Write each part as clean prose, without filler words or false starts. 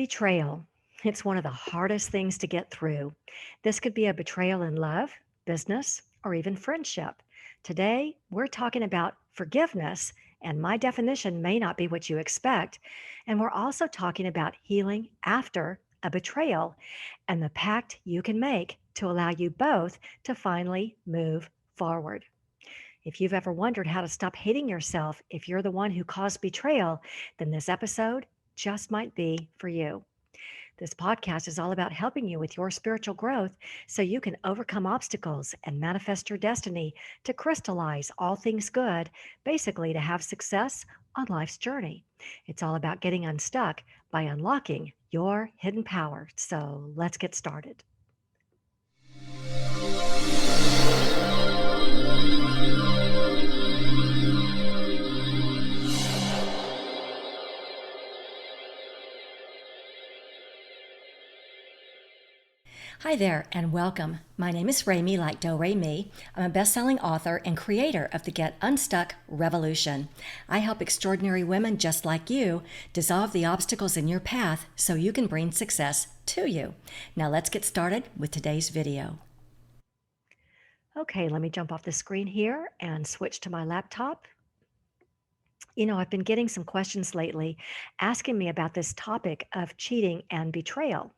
Betrayal. It's one of the hardest things to get through. This could be a betrayal in love, business, or even friendship. Today, we're talking about forgiveness, and my definition may not be what you expect. And we're also talking about healing after a betrayal and the pact you can make to allow you both to finally move forward. If you've ever wondered how to stop hating yourself if you're the one who caused betrayal, then this episode just might be for you. This podcast is all about helping you with your spiritual growth so you can overcome obstacles and manifest your destiny to crystallize all things good, basically to have success on life's journey. It's all about getting unstuck by unlocking your hidden power. So let's get started. Hi there and welcome. My name is Remy, like Do Re Mi. I'm a best-selling author and creator of the Get Unstuck Revolution. I help extraordinary women just like you dissolve the obstacles in your path so you can bring success to you. Now let's get started with today's video. Okay, let me jump off the screen here and switch to my laptop. I've been getting some questions lately asking me about this topic of cheating and betrayal.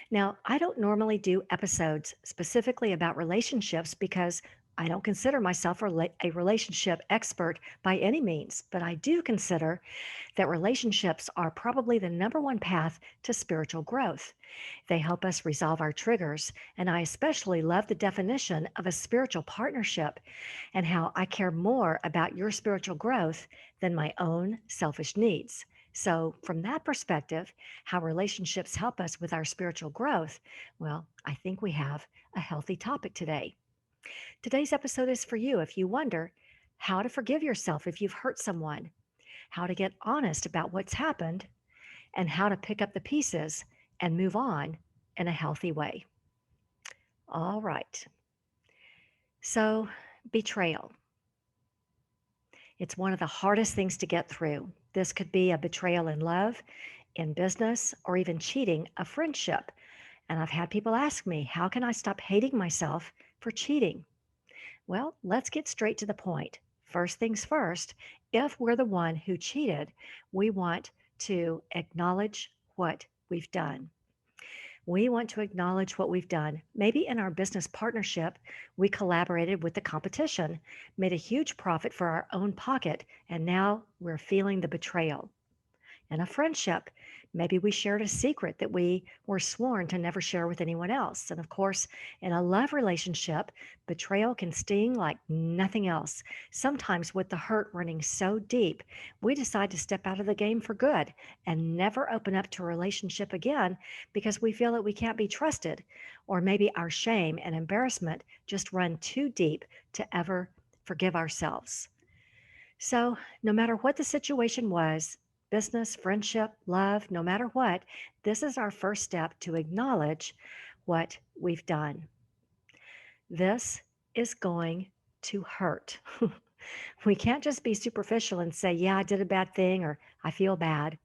Now, I don't normally do episodes specifically about relationships because I don't consider myself a relationship expert by any means, but I do consider that relationships are probably the number one path to spiritual growth. They help us resolve our triggers, and I especially love the definition of a spiritual partnership and how I care more about your spiritual growth than my own selfish needs. So, from that perspective, how relationships help us with our spiritual growth, well, I think we have a healthy topic today. Today's episode is for you if you wonder how to forgive yourself if you've hurt someone, how to get honest about what's happened, and how to pick up the pieces and move on in a healthy way. All right. So, betrayal. It's one of the hardest things to get through. This could be a betrayal in love, in business, or even cheating a friendship. And I've had people ask me, how can I stop hating myself for cheating? Well, let's get straight to the point. First things first, if we're the one who cheated, we want to acknowledge what we've done. We want to acknowledge what we've done. Maybe in our business partnership, we collaborated with the competition, made a huge profit for our own pocket, and now we're feeling the betrayal. In a friendship, maybe we shared a secret that we were sworn to never share with anyone else. And of course, in a love relationship, betrayal can sting like nothing else. Sometimes, with the hurt running so deep, we decide to step out of the game for good and never open up to a relationship again because we feel that we can't be trusted. Or maybe our shame and embarrassment just run too deep to ever forgive ourselves. So, no matter what the situation was, business, friendship, love, no matter what, this is our first step to acknowledge what we've done. This is going to hurt. We can't just be superficial and say, yeah, I did a bad thing or I feel bad.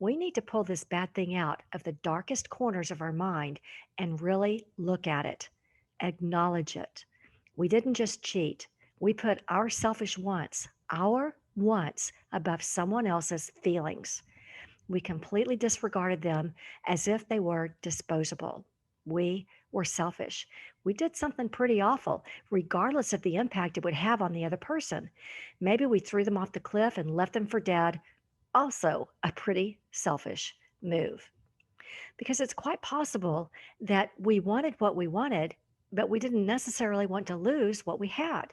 We need to pull this bad thing out of the darkest corners of our mind and really look at it, acknowledge it. We didn't just cheat, we put our wants above someone else's feelings. We completely disregarded them as if they were disposable. We were selfish. We did something pretty awful, regardless of the impact it would have on the other person. Maybe we threw them off the cliff and left them for dead, also a pretty selfish move. Because it's quite possible that we wanted what we wanted, but we didn't necessarily want to lose what we had.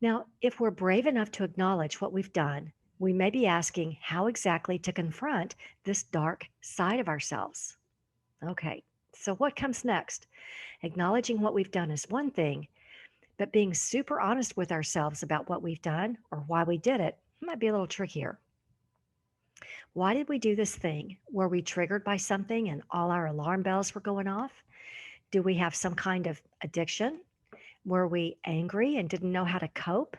Now, if we're brave enough to acknowledge what we've done, we may be asking how exactly to confront this dark side of ourselves. Okay, so what comes next? Acknowledging what we've done is one thing, but being super honest with ourselves about what we've done or why we did it might be a little trickier. Why did we do this thing? Were we triggered by something and all our alarm bells were going off? Do we have some kind of addiction? Were we angry and didn't know how to cope?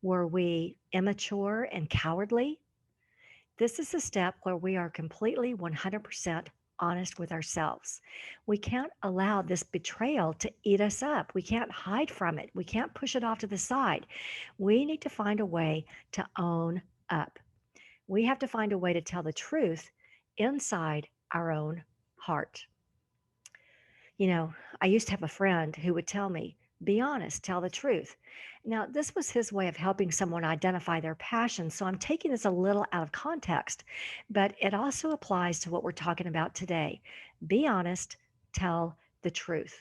Were we immature and cowardly? This is a step where we are completely 100% honest with ourselves. We can't allow this betrayal to eat us up. We can't hide from it. We can't push it off to the side. We need to find a way to own up. We have to find a way to tell the truth inside our own heart. You know, I used to have a friend who would tell me, be honest, tell the truth. Now, this was his way of helping someone identify their passion. So I'm taking this a little out of context, but it also applies to what we're talking about today. Be honest, tell the truth.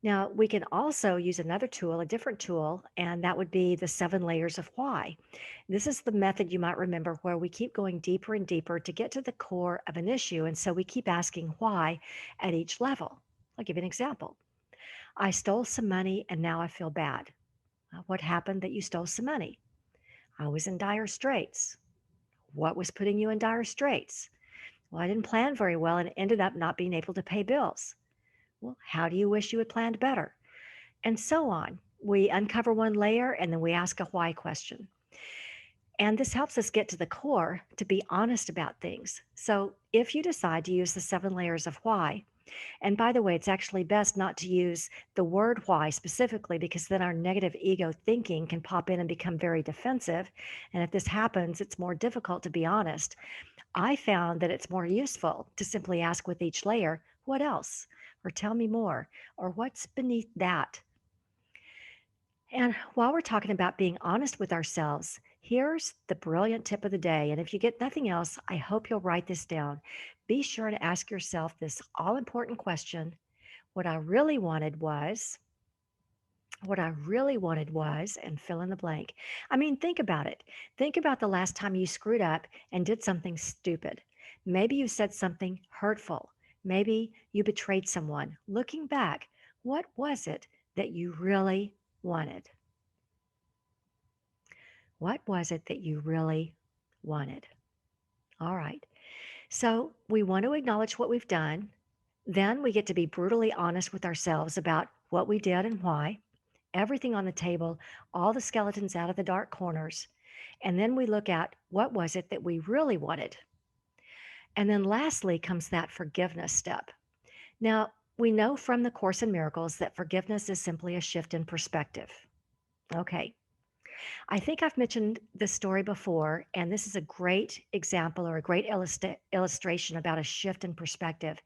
Now, we can also use another tool, a different tool, and that would be the 7 layers of why. This is the method you might remember where we keep going deeper and deeper to get to the core of an issue. And so we keep asking why at each level. I'll give you an example. I stole some money and now I feel bad. What happened that you stole some money? I was in dire straits. What was putting you in dire straits? Well, I didn't plan very well and ended up not being able to pay bills. Well, how do you wish you had planned better? And so on. We uncover one layer and then we ask a why question. And this helps us get to the core to be honest about things. So if you decide to use the 7 layers of why, and by the way, it's actually best not to use the word why specifically because then our negative ego thinking can pop in and become very defensive. And if this happens, it's more difficult to be honest. I found that it's more useful to simply ask with each layer, what else? Or tell me more, or what's beneath that? And while we're talking about being honest with ourselves, here's the brilliant tip of the day. And if you get nothing else, I hope you'll write this down. Be sure to ask yourself this all important question. What I really wanted was, what I really wanted was, and fill in the blank. I mean, think about it. Think about the last time you screwed up and did something stupid. Maybe you said something hurtful. Maybe you betrayed someone. Looking back, what was it that you really wanted? What was it that you really wanted? All right. So we want to acknowledge what we've done. Then we get to be brutally honest with ourselves about what we did and why. Everything on the table, all the skeletons out of the dark corners. And then we look at what was it that we really wanted. And then lastly comes that forgiveness step. Now, we know from the Course in Miracles that forgiveness is simply a shift in perspective. Okay, I think I've mentioned this story before, and this is a great example or a great illustration about a shift in perspective.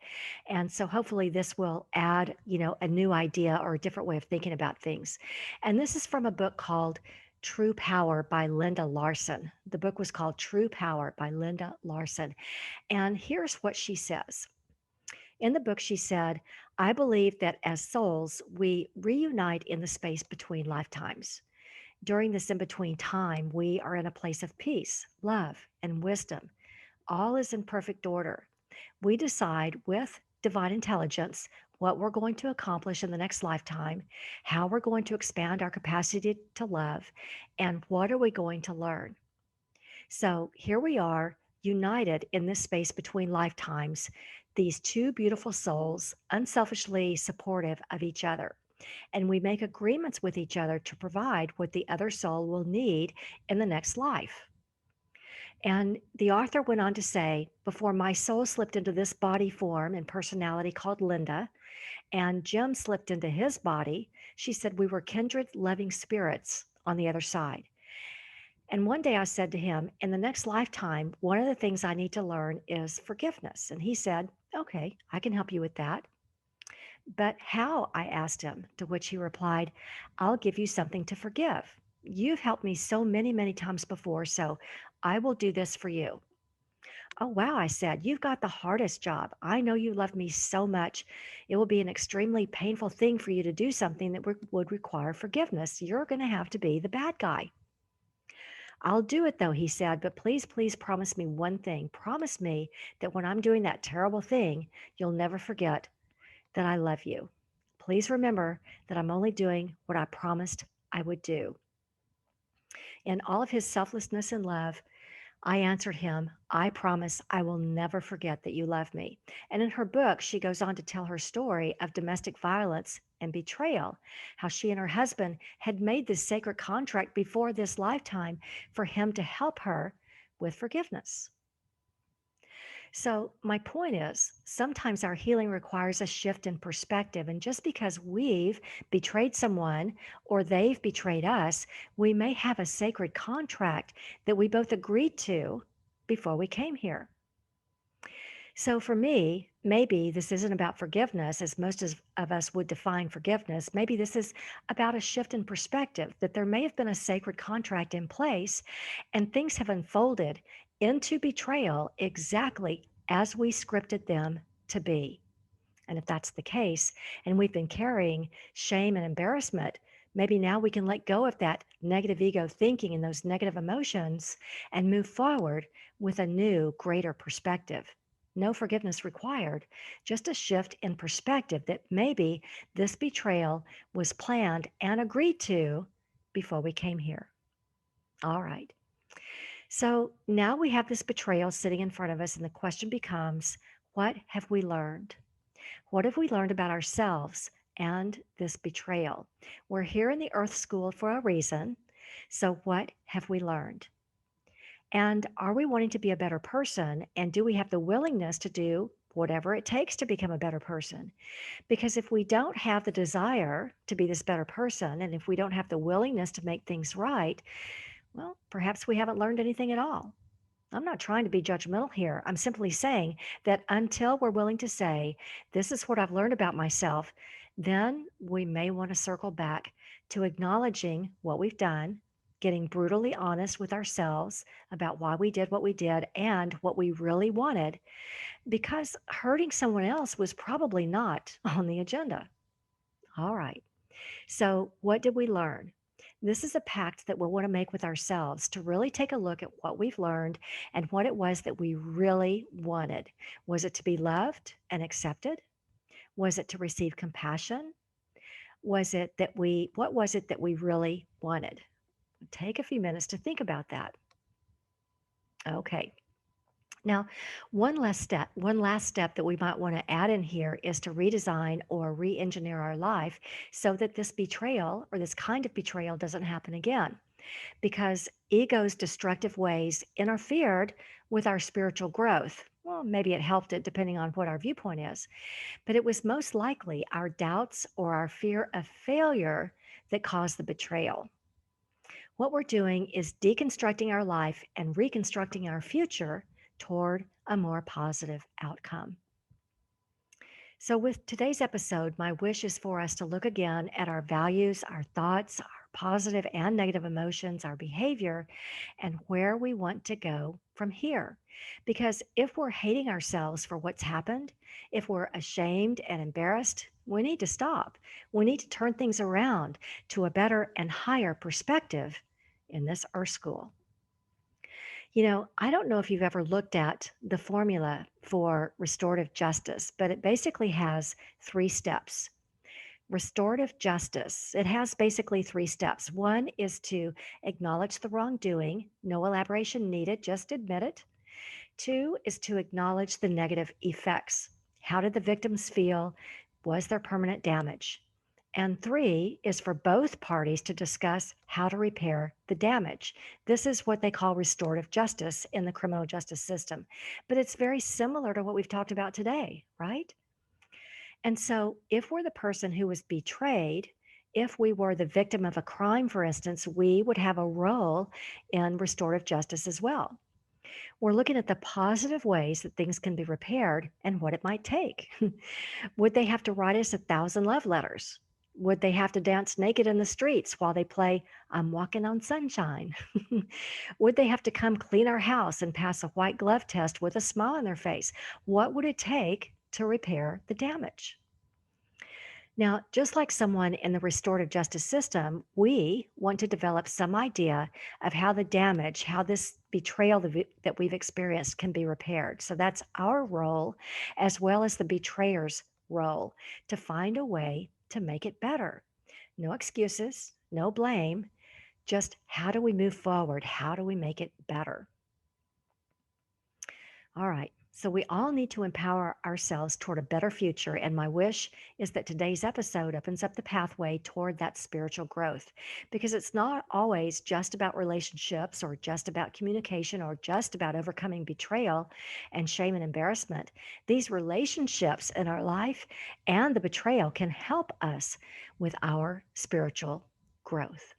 And so hopefully this will add, a new idea or a different way of thinking about things. And this is from a book called True Power by Linda Larson. The book was called True Power by Linda Larson. And here's what she says. In the book, she said, I believe that as souls, we reunite in the space between lifetimes. During this in between time, we are in a place of peace, love, and wisdom. All is in perfect order. We decide with divine intelligence what we're going to accomplish in the next lifetime, how we're going to expand our capacity to love, and what are we going to learn. So here we are, united in this space between lifetimes, these two beautiful souls, unselfishly supportive of each other. And we make agreements with each other to provide what the other soul will need in the next life. And the author went on to say, before my soul slipped into this body form and personality called Linda, and Jim slipped into his body, she said, we were kindred loving spirits on the other side. And one day I said to him, in the next lifetime, one of the things I need to learn is forgiveness. And he said, okay, I can help you with that. But how? I asked him, to which he replied, I'll give you something to forgive. You've helped me so many, many times before, so I will do this for you. Oh, wow, I said, you've got the hardest job. I know you love me so much. It will be an extremely painful thing for you to do something that would require forgiveness. You're going to have to be the bad guy. I'll do it though, he said, but please, please promise me one thing. Promise me that when I'm doing that terrible thing, you'll never forget that I love you. Please remember that I'm only doing what I promised I would do. In all of his selflessness and love, I answered him, I promise I will never forget that you love me. And in her book, she goes on to tell her story of domestic violence and betrayal, how she and her husband had made this sacred contract before this lifetime for him to help her with forgiveness. So, my point is sometimes our healing requires a shift in perspective. And just because we've betrayed someone or they've betrayed us, we may have a sacred contract that we both agreed to before we came here. So, for me, maybe this isn't about forgiveness as most of us would define forgiveness. Maybe this is about a shift in perspective that there may have been a sacred contract in place and things have unfolded into betrayal exactly as we scripted them to be. And if that's the case, and we've been carrying shame and embarrassment, maybe now we can let go of that negative ego thinking and those negative emotions and move forward with a new, greater perspective. No forgiveness required, just a shift in perspective that maybe this betrayal was planned and agreed to before we came here. All right. So now we have this betrayal sitting in front of us, and the question becomes, what have we learned? What have we learned about ourselves and this betrayal? We're here in the Earth School for a reason. So, what have we learned? And are we wanting to be a better person? And do we have the willingness to do whatever it takes to become a better person? Because if we don't have the desire to be this better person, and if we don't have the willingness to make things right, well, perhaps we haven't learned anything at all. I'm not trying to be judgmental here. I'm simply saying that until we're willing to say, this is what I've learned about myself, then we may want to circle back to acknowledging what we've done, getting brutally honest with ourselves about why we did what we did and what we really wanted, because hurting someone else was probably not on the agenda. All right. So, what did we learn? This is a pact that we'll want to make with ourselves to really take a look at what we've learned and what it was that we really wanted. Was it to be loved and accepted? Was it to receive compassion? What was it that we really wanted? Take a few minutes to think about that. Okay. Now, one last step that we might want to add in here is to redesign or re engineer our life so that this betrayal or this kind of betrayal doesn't happen again. Because ego's destructive ways interfered with our spiritual growth. Well, maybe it helped it depending on what our viewpoint is, but it was most likely our doubts or our fear of failure that caused the betrayal. What we're doing is deconstructing our life and reconstructing our future toward a more positive outcome. So, with today's episode, my wish is for us to look again at our values, our thoughts, our positive and negative emotions, our behavior, and where we want to go from here. Because if we're hating ourselves for what's happened, if we're ashamed and embarrassed, we need to stop. We need to turn things around to a better and higher perspective in this Earth School. I don't know if you've ever looked at the formula for restorative justice, but it basically has three steps. Restorative justice, it has basically three steps. One is to acknowledge the wrongdoing, no elaboration needed, just admit it. Two is to acknowledge the negative effects. How did the victims feel? Was there permanent damage? And three is for both parties to discuss how to repair the damage. This is what they call restorative justice in the criminal justice system. But it's very similar to what we've talked about today, right? And so, if we're the person who was betrayed, if we were the victim of a crime, for instance, we would have a role in restorative justice as well. We're looking at the positive ways that things can be repaired and what it might take. Would they have to write us 1,000 love letters? Would they have to dance naked in the streets while they play I'm Walking on Sunshine? Would they have to come clean our house and pass a white glove test with a smile on their face? What would it take to repair the damage? Now, just like someone in the restorative justice system, we want to develop some idea of how the damage, how this betrayal that we've experienced can be repaired. So that's our role, as well as the betrayer's role, to find a way to make it better. No excuses, no blame, just how do we move forward? How do we make it better? All right. So, we all need to empower ourselves toward a better future. And my wish is that today's episode opens up the pathway toward that spiritual growth because it's not always just about relationships or just about communication or just about overcoming betrayal and shame and embarrassment. These relationships in our life and the betrayal can help us with our spiritual growth.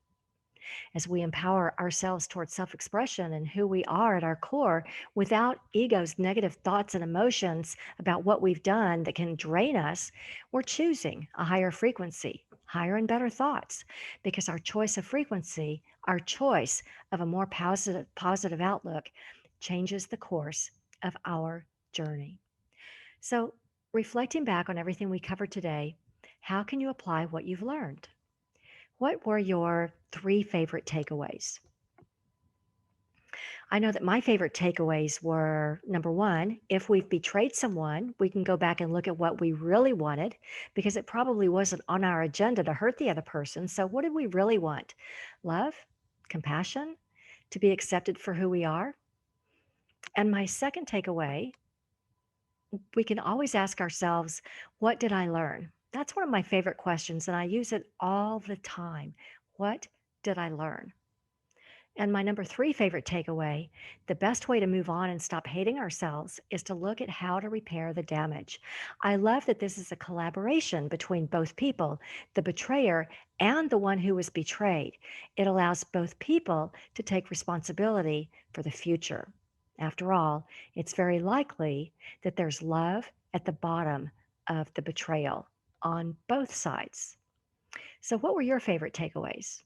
As we empower ourselves towards self expression and who we are at our core without ego's negative thoughts and emotions about what we've done that can drain us, we're choosing a higher frequency, higher and better thoughts, because our choice of frequency, our choice of a more positive outlook, changes the course of our journey. So, reflecting back on everything we covered today, how can you apply what you've learned? What were your three favorite takeaways? I know that my favorite takeaways were number one, if we've betrayed someone, we can go back and look at what we really wanted because it probably wasn't on our agenda to hurt the other person. So, what did we really want? Love, compassion, to be accepted for who we are. And my second takeaway, we can always ask ourselves, what did I learn? That's one of my favorite questions, and I use it all the time. What did I learn? And my number three favorite takeaway, the best way to move on and stop hating ourselves is to look at how to repair the damage. I love that this is a collaboration between both people, the betrayer and the one who was betrayed. It allows both people to take responsibility for the future. After all, it's very likely that there's love at the bottom of the betrayal on both sides. So, what were your favorite takeaways?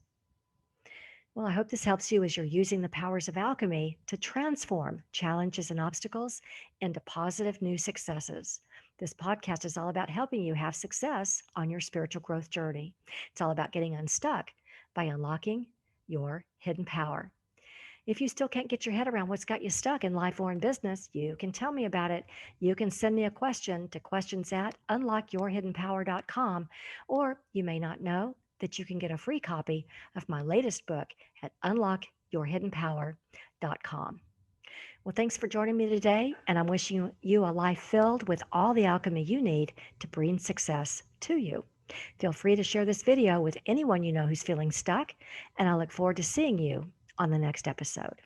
Well, I hope this helps you as you're using the powers of alchemy to transform challenges and obstacles into positive new successes. This podcast is all about helping you have success on your spiritual growth journey. It's all about getting unstuck by unlocking your hidden power. If you still can't get your head around what's got you stuck in life or in business, you can tell me about it. You can send me a question to questions at unlockyourhiddenpower.com, or you may not know that you can get a free copy of my latest book at unlockyourhiddenpower.com. Well, thanks for joining me today, and I'm wishing you a life filled with all the alchemy you need to bring success to you. Feel free to share this video with anyone you know who's feeling stuck, and I look forward to seeing you on the next episode.